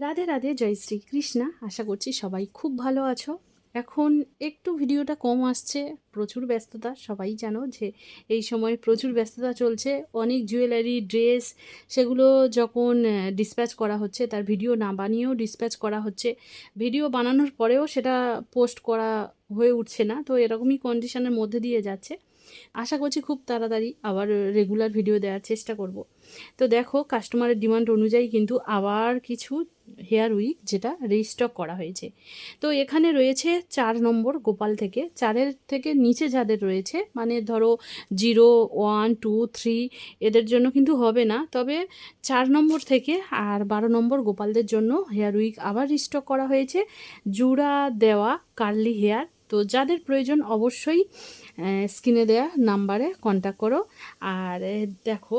রাধে রাধে, জয় শ্রী কৃষ্ণা। আশা করছি সবাই খুব ভালো আছো। এখন একটু ভিডিওটা কম আসছে, প্রচুর ব্যস্ততা। সবাই জানো যে এই সময় প্রচুর ব্যস্ততা চলছে। অনেক জুয়েলারি, ড্রেস সেগুলো যখন ডিসপ্যাচ করা হচ্ছে, তার ভিডিও না বানিয়েও ডিসপ্যাচ করা হচ্ছে। ভিডিও বানানোর পরেও সেটা পোস্ট করা হয়ে উঠছে না, তো এরকমই কন্ডিশনের মধ্যে দিয়ে যাচ্ছে। আশা করছি খুব তাড়াতাড়ি আবার রেগুলার ভিডিও দেওয়ার চেষ্টা করব। তো দেখো, কাস্টমারের ডিমান্ড অনুযায়ী কিন্তু আবার কিছু হেয়ার উইক যেটা রিস্টক করা হয়েছে। তো এখানে রয়েছে 4 নম্বর গোপাল থেকে, 4-এর থেকে নিচে যাদের রয়েছে, মানে ধরো 0, 1, 2, 3 এদের জন্য কিন্তু হবে না। তবে 4 নম্বর থেকে আর 12 নম্বর গোপালদের জন্য হেয়ার উইক আবার রিস্টক করা হয়েছে, জুড়া দেওয়া কার্লি হেয়ার। তো যাদের প্রয়োজন অবশ্যই স্ক্রিনে দেওয়া নাম্বারে কন্ট্যাক্ট করো। আর দেখো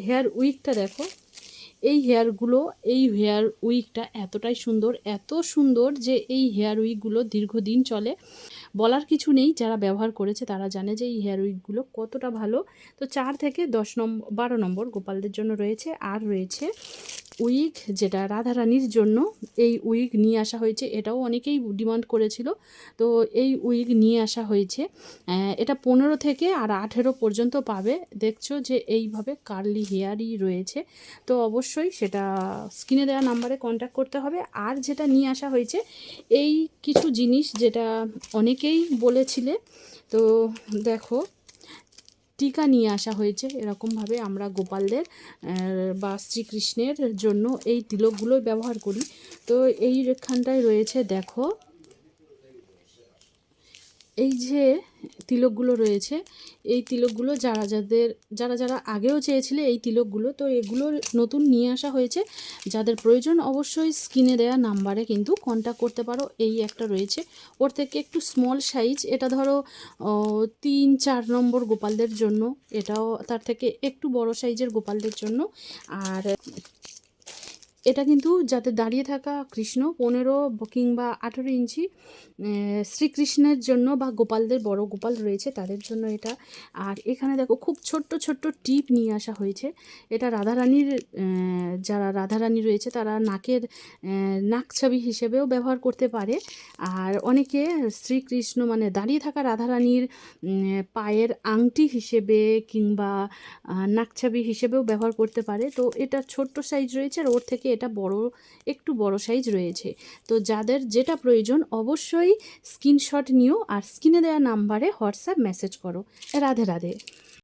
হেয়ার উইকটা দেখো, এই হেয়ার উইকটা এতটাই সুন্দর, এত সুন্দর যে এই হেয়ার উইকগুলো দীর্ঘদিন চলে। বলার কিছু নেই, যারা ব্যবহার করেছে তারা জানে যে এই হেয়ার উইকগুলো কতটা ভালো। তো 4 থেকে 12 নম্বর গোপালদের জন্য রয়েছে। আর রয়েছে উইক যেটা রাধারানীর জন্য, এই উইক নিয়ে আসা হয়েছে। এটাও অনেকেই ডিমান্ড করেছিল, তো এই উইক নিয়ে আসা হয়েছে। এটা 15 থেকে আর 18 পর্যন্ত পাবে। দেখছো যে এইভাবে কার্লি হেয়ারই রয়েছে। তো অবশ্যই সেটা স্ক্রিনে দেওয়া নাম্বারে কন্ট্যাক্ট করতে হবে। আর যেটা নিয়ে আসা হয়েছে, এই কিছু জিনিস যেটা অনেকেই বলেছিলে, তো দেখো টিকা নিয়ে আসা হয়েছে। এরকমভাবে আমরা গোপালদের বা শ্রীকৃষ্ণের জন্য এই তিলকগুলো ব্যবহার করি। তো এই রেখানটায় রয়েছে, দেখো এই যে তিলকগুলো রয়েছে, এই তিলকগুলো যারা আগেও চেয়েছিলে এই তিলকগুলো, তো এগুলোর নতুন নিয়ে আসা হয়েছে। যাদের প্রয়োজন অবশ্যই স্ক্রিনে দেওয়া নাম্বারে কিন্তু কন্ট্যাক্ট করতে পারো। এই একটা রয়েছে, ওর থেকে একটু স্মল সাইজ, এটা ধরো 3-4 নম্বর গোপালদের জন্য, এটাও তার থেকে একটু বড় সাইজের গোপালদের জন্য। আর এটা কিন্তু যাতে দাঁড়িয়ে থাকা কৃষ্ণ 15 কিংবা 18 ইঞ্চি শ্রীকৃষ্ণের জন্য বা গোপালদের বড় গোপাল রয়েছে তাদের জন্য এটা। আর এখানে দেখো খুব ছোট্ট ছোট্ট টিপ নিয়ে আসা হয়েছে। এটা রাধারানীর, যারা রাধারানী রয়েছে তারা নাকের নাকছাবি হিসেবেও ব্যবহার করতে পারে। আর অনেকে শ্রীকৃষ্ণ মানে দাঁড়িয়ে থাকা রাধারানীর পায়ের আংটি হিসেবে কিংবা নাকছাবি হিসেবেও ব্যবহার করতে পারে। তো এটা ছোট্ট সাইজ রয়েছে, আর ওর থেকে এটা একটু বড় সাইজ রয়েছে। তো যাদের যেটা প্রয়োজন অবশ্যই স্ক্রিনশট নিও আর স্ক্রিনে দেওয়া নাম্বারে হোয়াটসঅ্যাপ মেসেজ করো। রাধে রাধে।